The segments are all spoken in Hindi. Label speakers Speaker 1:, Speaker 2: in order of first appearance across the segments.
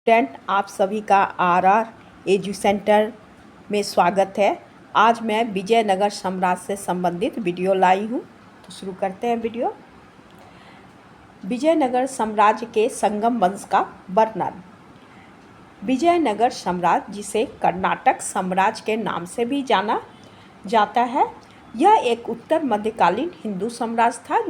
Speaker 1: स्टूडेंट, आप सभी का एजू सेंटर में स्वागत है। आज मैं विजयनगर साम्राज्य से संबंधित वीडियो लाई हूँ। तो शुरू करते हैं वीडियो। विजयनगर साम्राज्य के संगम वंश का वर्णन। विजयनगर साम्राज्य, जिसे कर्नाटक साम्राज्य के नाम से भी जाना जाता है, यह एक उत्तर मध्यकालीन हिंदू साम्राज्य था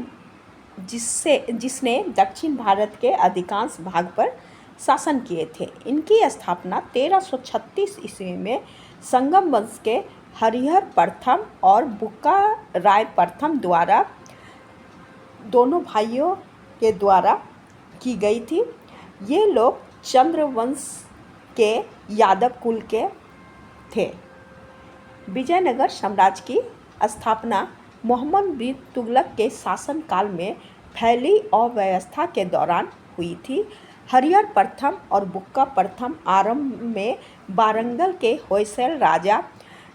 Speaker 1: जिसने दक्षिण भारत के अधिकांश भाग पर शासन किए थे। इनकी स्थापना 1336 ईस्वी में संगम वंश के हरिहर प्रथम और बुक्का राय प्रथम द्वारा, दोनों भाइयों के द्वारा की गई थी। ये लोग चंद्रवंश के यादव कुल के थे। विजयनगर साम्राज्य की स्थापना मोहम्मद बिन तुगलक के शासनकाल में फैली अव्यवस्था के दौरान हुई थी। हरिहर प्रथम और बुक्का प्रथम आरंभ में वारंगल के होयसल राजा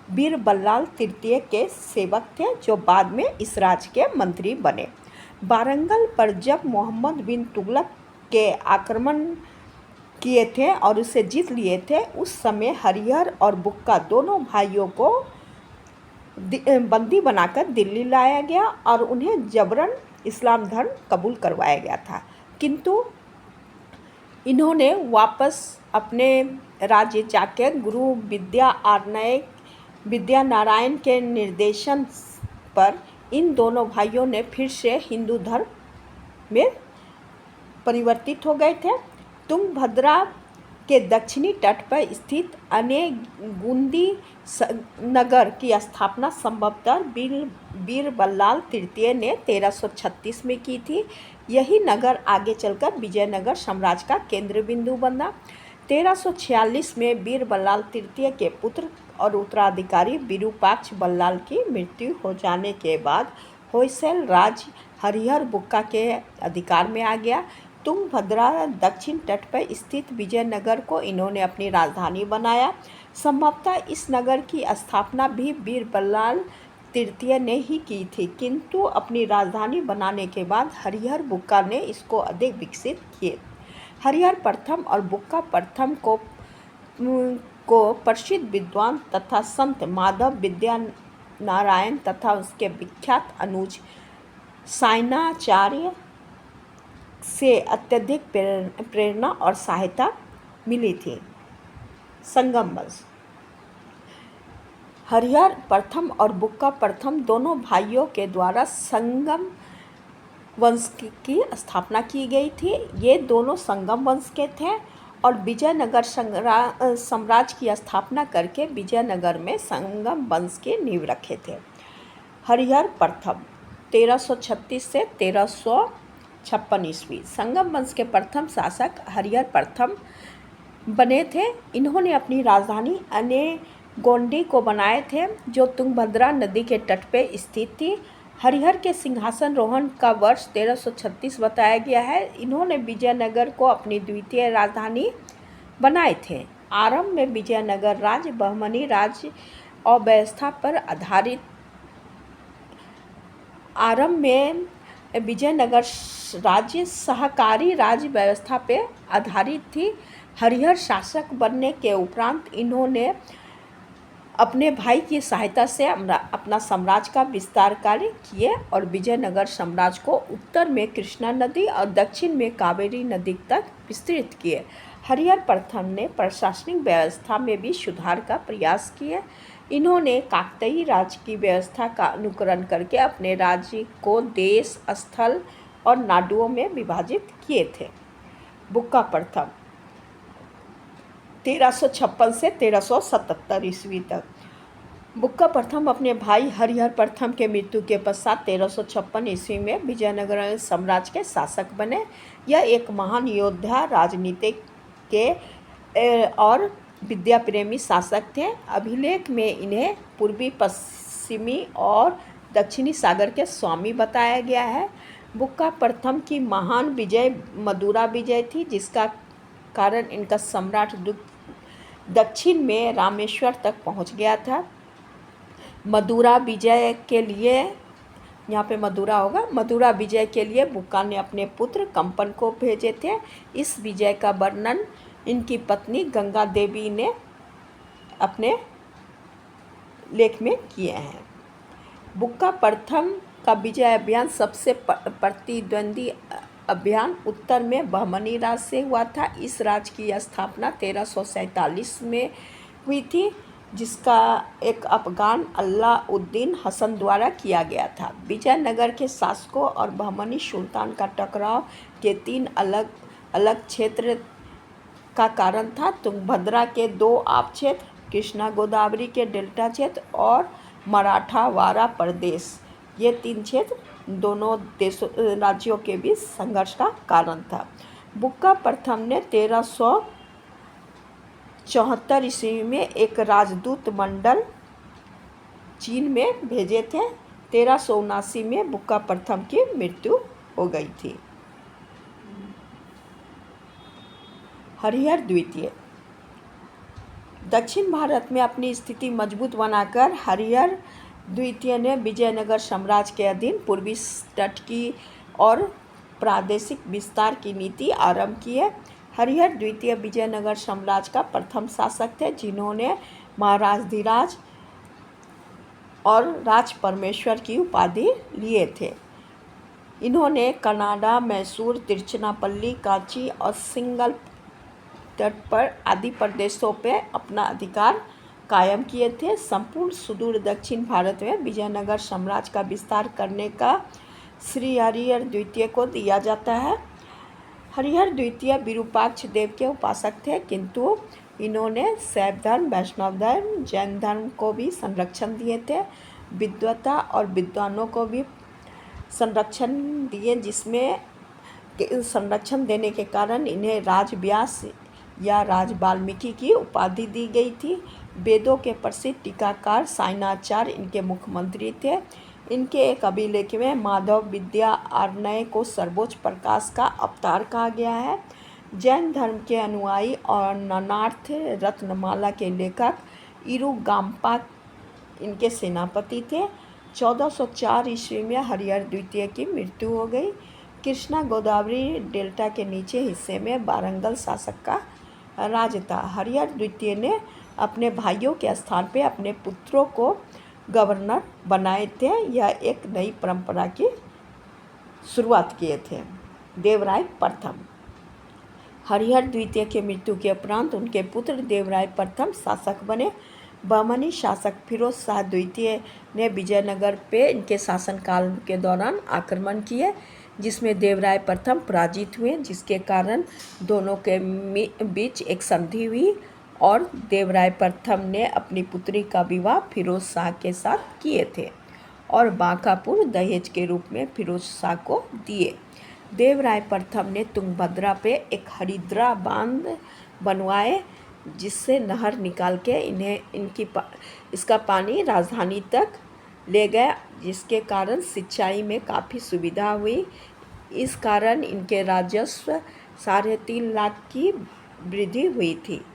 Speaker 1: बीरबल्लाल तृतीय के सेवक थे, जो बाद में इस राज्य के मंत्री बने। वारंगल पर जब मोहम्मद बिन तुगलक के आक्रमण किए थे और उसे जीत लिए थे, उस समय हरिहर और बुक्का दोनों भाइयों को बंदी बनाकर दिल्ली लाया गया और उन्हें जबरन इस्लाम धर्म कबूल करवाया गया था, किंतु इन्होंने वापस अपने राज्य जाकर गुरु विद्यानारायण के निर्देशन पर इन दोनों भाइयों ने फिर से हिंदू धर्म में परिवर्तित हो गए थे। तुंगभद्रा के दक्षिणी तट पर स्थित अनेगुंदी नगर की स्थापना संभवतः बीरबल्लाल तृतीय ने 1336 में की थी। यही नगर आगे चलकर विजयनगर साम्राज्य का केंद्र बिंदु बना। 1346 में बीरबल्लाल तृतीय के पुत्र और उत्तराधिकारी विरूपाक्ष बल्लाल की मृत्यु हो जाने के बाद होयसल राज्य हरिहर बुक्का के अधिकार में आ गया। तुंगभद्रा दक्षिण तट पर स्थित विजयनगर को इन्होंने अपनी राजधानी बनाया। संभवतः इस नगर की स्थापना भी बीरबल्लाल तृतीय ने ही की थी, किंतु अपनी राजधानी बनाने के बाद हरिहर बुक्का ने इसको अधिक विकसित किए। हरिहर प्रथम और बुक्का प्रथम को प्रसिद्ध विद्वान तथा संत माधव विद्यानारायण तथा उसके विख्यात अनुज सायणाचार्य से अत्यधिक प्रेरणा और सहायता मिली थी। संगम वंश। हरिहर प्रथम और बुक्का प्रथम दोनों भाइयों के द्वारा संगम वंश की स्थापना की गई थी। ये दोनों संगम वंश के थे और विजयनगर साम्राज्य की स्थापना करके विजयनगर में संगम वंश की नींव रखे थे। हरिहर प्रथम 1336 से 1356 ईस्वी। संगम वंश के प्रथम शासक हरिहर प्रथम बने थे। इन्होंने अपनी राजधानी अनेगोंडी को बनाए थे, जो तुंगभद्रा नदी के तट पर स्थित थी। हरिहर के सिंहासन रोहण का वर्ष 1336 बताया गया है। इन्होंने विजयनगर को अपनी द्वितीय राजधानी बनाए थे। आरंभ में विजयनगर राज्य बहमनी राज्य अव्यवस्था पर आधारित विजयनगर राज्य सहकारी राज्य व्यवस्था पर आधारित थी। हरिहर शासक बनने के उपरांत इन्होंने अपने भाई की सहायता से अपना साम्राज्य का विस्तार कार्य किए और विजयनगर साम्राज्य को उत्तर में कृष्णा नदी और दक्षिण में कावेरी नदी तक विस्तृत किए। हरिहर प्रथम ने प्रशासनिक व्यवस्था में भी सुधार का प्रयास किए। इन्होंने काकतीय राज्य की व्यवस्था का अनुकरण करके अपने राज्य को देश, स्थल और नाडुओं में विभाजित किए थे। बुक्का प्रथम 1356 से 1377 ईस्वी तक। बुक्का प्रथम अपने भाई हरिहर प्रथम के मृत्यु के पश्चात 1356 ईस्वी में विजयनगर साम्राज्य के शासक बने। यह एक महान योद्धा, राजनीतिक के और विद्या प्रेमी शासक थे। अभिलेख में इन्हें पूर्वी, पश्चिमी और दक्षिणी सागर के स्वामी बताया गया है। बुक्का प्रथम की महान विजय मदुरा विजय थी, जिसका कारण इनका सम्राट दक्षिण में रामेश्वर तक पहुंच गया था। मदुरा विजय के लिए, यहाँ पे मदुरा होगा, मदुरा विजय के लिए बुक्का ने अपने पुत्र कंपन को भेजे थे। इस विजय का वर्णन इनकी पत्नी गंगा देवी ने अपने लेख में किए हैं। बुक्का प्रथम का विजय अभियान सबसे प्रतिद्वंदी अभियान उत्तर में बहमनी राज से हुआ था। इस राज की स्थापना 1347 में हुई थी, जिसका एक अफगान अलाउद्दीन हसन द्वारा किया गया था। विजयनगर के शासकों और बहमनी सुल्तान का टकराव के 3 अलग अलग क्षेत्र का कारण था। तुंगभद्रा के 2 आप क्षेत्र, कृष्णा गोदावरी के डेल्टा क्षेत्र और मराठावाड़ा प्रदेश, ये 3 क्षेत्र दोनों राज्यों के बीच संघर्ष का कारण था। बुक्का प्रथम ने 1374 ईस्वी में एक राजदूत मंडल चीन में भेजे थे। 1379 में बुक्का प्रथम की मृत्यु हो गई थी। हरिहर द्वितीय। दक्षिण भारत में अपनी स्थिति मजबूत बनाकर हरिहर द्वितीय ने विजयनगर साम्राज्य के अधीन पूर्वी तट की और प्रादेशिक विस्तार की नीति आरंभ की है। हरिहर द्वितीय विजयनगर साम्राज्य का प्रथम शासक थे, जिन्होंने महाराजधिराज और राज परमेश्वर की उपाधि लिए थे। इन्होंने कनाडा, मैसूर, तिरुचिरापल्ली, कांची और सिंगल तट पर आदि प्रदेशों पर अपना अधिकार कायम किए थे। संपूर्ण सुदूर दक्षिण भारत में विजयनगर साम्राज्य का विस्तार करने का श्री हरिहर द्वितीय को दिया जाता है। हरिहर द्वितीय विरूपाक्ष देव के उपासक थे, किंतु इन्होंने शैव धर्म, वैष्णव धर्म, जैन धर्म को भी संरक्षण दिए थे। विद्वता और विद्वानों को भी संरक्षण दिए, जिसमें संरक्षण देने के कारण इन्हें राजव्यास या राज वाल्मीकि की उपाधि दी गई थी। वेदों के प्रसिद्ध टीकाकार सायणाचार्य इनके मुख्यमंत्री थे। इनके एक अभिलेख में माधव विद्या आर्णय को सर्वोच्च प्रकाश का अवतार कहा गया है। जैन धर्म के अनुयायी और नानार्थ रत्नमाला के लेखक इरुगाम्पा इनके सेनापति थे। 1404 ईस्वी में हरिहर द्वितीय की मृत्यु हो गई। कृष्णा गोदावरी डेल्टा के निचले हिस्से में वारंगल शासक का राज था। हरिहर द्वितीय ने अपने भाइयों के स्थान पर अपने पुत्रों को गवर्नर बनाए थे। यह एक नई परंपरा की शुरुआत किए थे। देवराय प्रथम। हरिहर द्वितीय के मृत्यु के उपरांत उनके पुत्र देवराय प्रथम शासक बने। बहमनी शासक फिरोज शाह द्वितीय ने विजयनगर पे इनके शासनकाल के दौरान आक्रमण किए, जिसमें देवराय प्रथम पराजित हुए, जिसके कारण दोनों के बीच एक संधि हुई और देवराय प्रथम ने अपनी पुत्री का विवाह फिरोज शाह के साथ किए थे और बांकापुर दहेज के रूप में फिरोज शाह को दिए। देवराय प्रथम ने तुंगभद्रा पे एक हरिद्रा बांध बनवाए, जिससे नहर निकाल के इसका पानी राजधानी तक ले गया, जिसके कारण सिंचाई में काफ़ी सुविधा हुई। इस कारण इनके राजस्व 3.5 लाख की वृद्धि हुई थी।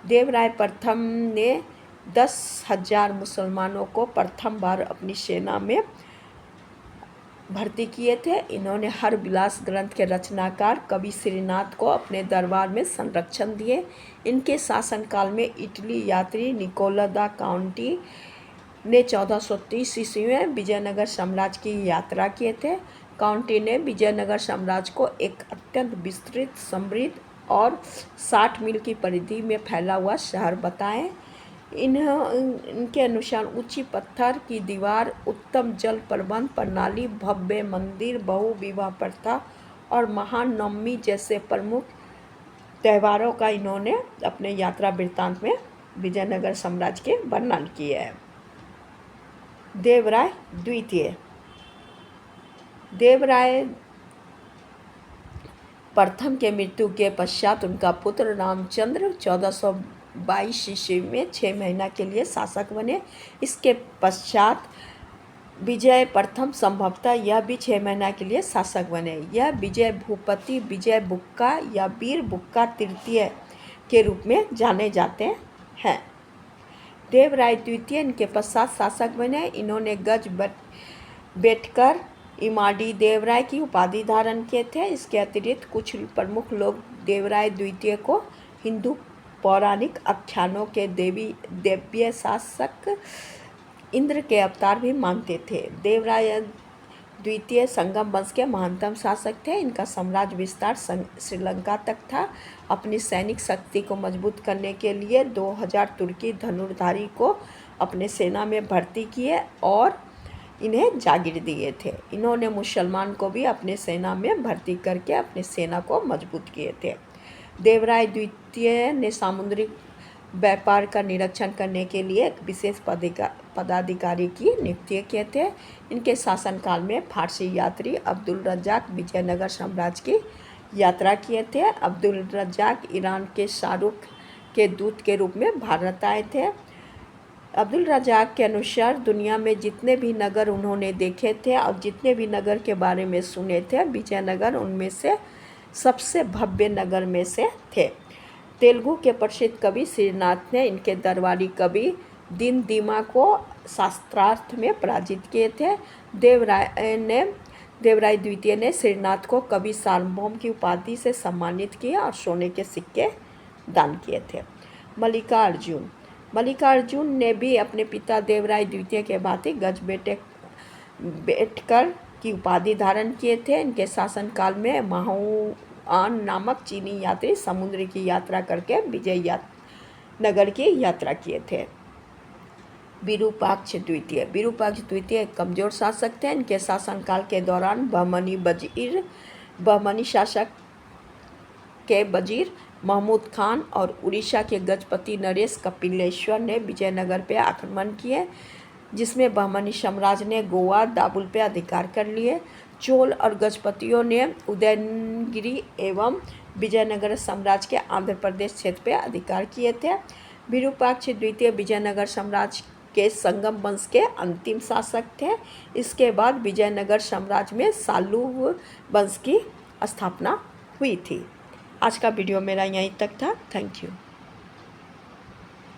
Speaker 1: देवराय प्रथम ने 10,000 मुसलमानों को प्रथम बार अपनी सेना में भर्ती किए थे। इन्होंने हरविलास ग्रंथ के रचनाकार कवि श्रीनाथ को अपने दरबार में संरक्षण दिए। इनके शासनकाल में इटली यात्री निकोला दा काउंटी ने 1430 ईस्वी में विजयनगर साम्राज्य की यात्रा किए थे। काउंटी ने विजयनगर साम्राज्य को एक अत्यंत विस्तृत, समृद्ध और 60 मील की परिधि में फैला हुआ शहर बताएं। इनके अनुसार ऊंची पत्थर की दीवार, उत्तम जल प्रबंध प्रणाली, भव्य मंदिर, बहुविवाह प्रथा और महान नवमी जैसे प्रमुख त्योहारों का इन्होंने अपने यात्रा वृत्तांत में विजयनगर साम्राज्य के वर्णन किए हैं। देवराय द्वितीय। देवराय प्रथम के मृत्यु के पश्चात उनका पुत्र रामचंद्र 1422 ईस्वी में 6 महीना के लिए शासक बने। इसके पश्चात विजय प्रथम संभवतः यह भी 6 महीना के लिए शासक बने। यह विजय भूपति विजय बुक्का या वीर बुक्का तृतीय के रूप में जाने जाते हैं। देवराय द्वितीय इनके पश्चात शासक बने। इन्होंने गज बैठकर इमाडी देवराय की उपाधि धारण किए थे। इसके अतिरिक्त कुछ प्रमुख लोग देवराय द्वितीय को हिंदू पौराणिक आख्यानों के दैवीय शासक इंद्र के अवतार भी मानते थे। देवराय द्वितीय संगम वंश के महानतम शासक थे। इनका साम्राज्य विस्तार श्रीलंका तक था। अपनी सैनिक शक्ति को मजबूत करने के लिए 2000 तुर्की धनुर्धारी को अपने सेना में भर्ती किए और इन्हें जागीर दिए थे। इन्होंने मुसलमान को भी अपने सेना में भर्ती करके अपनी सेना को मजबूत किए थे। देवराय द्वितीय ने सामुद्रिक व्यापार का निरीक्षण करने के लिए एक विशेष पदाधिकारी की नियुक्ति किए थे। इनके शासनकाल में फारसी यात्री अब्दुल रज्जाक विजयनगर साम्राज्य की यात्रा किए थे। अब्दुल रज्जाक ईरान के शाहरुख के दूत के रूप में भारत आए थे। अब्दुल रज्जाक के अनुसार दुनिया में जितने भी नगर उन्होंने देखे थे और जितने भी नगर के बारे में सुने थे, विजयनगर उनमें से सबसे भव्य नगर में से थे। तेलुगु के प्रसिद्ध कवि श्रीनाथ ने इनके दरबारी कवि दिनदीमा को शास्त्रार्थ में पराजित किए थे। देवराय द्वितीय ने श्रीनाथ को कवि सार्वभौम की उपाधि से सम्मानित किया और सोने के सिक्के दान किए थे। मल्लिकार्जुन ने भी अपने पिता देवराय द्वितीय के भांति गजबेटकर की उपाधि धारण किए थे। इनके शासनकाल में माहुआन नामक चीनी यात्री समुद्र की यात्रा करके विजयनगर की यात्रा किए थे। विरूपाक्ष द्वितीय एक कमजोर शासक थे। इनके शासनकाल के दौरान बहमनी शासक के वजीर महमूद खान और उड़ीसा के गजपति नरेश कपिलेश्वर ने विजयनगर पर आक्रमण किए, जिसमें बहमनी साम्राज्य ने गोवा दाबुल पर अधिकार कर लिए। चोल और गजपतियों ने उदयनगिरी एवं विजयनगर साम्राज्य के आंध्र प्रदेश क्षेत्र पर अधिकार किए थे। विरूपाक्ष द्वितीय विजयनगर साम्राज्य के संगम वंश के अंतिम शासक थे। इसके बाद विजयनगर साम्राज्य में सालुव वंश की स्थापना हुई थी। आज का वीडियो मेरा यहीं तक था। Thank you.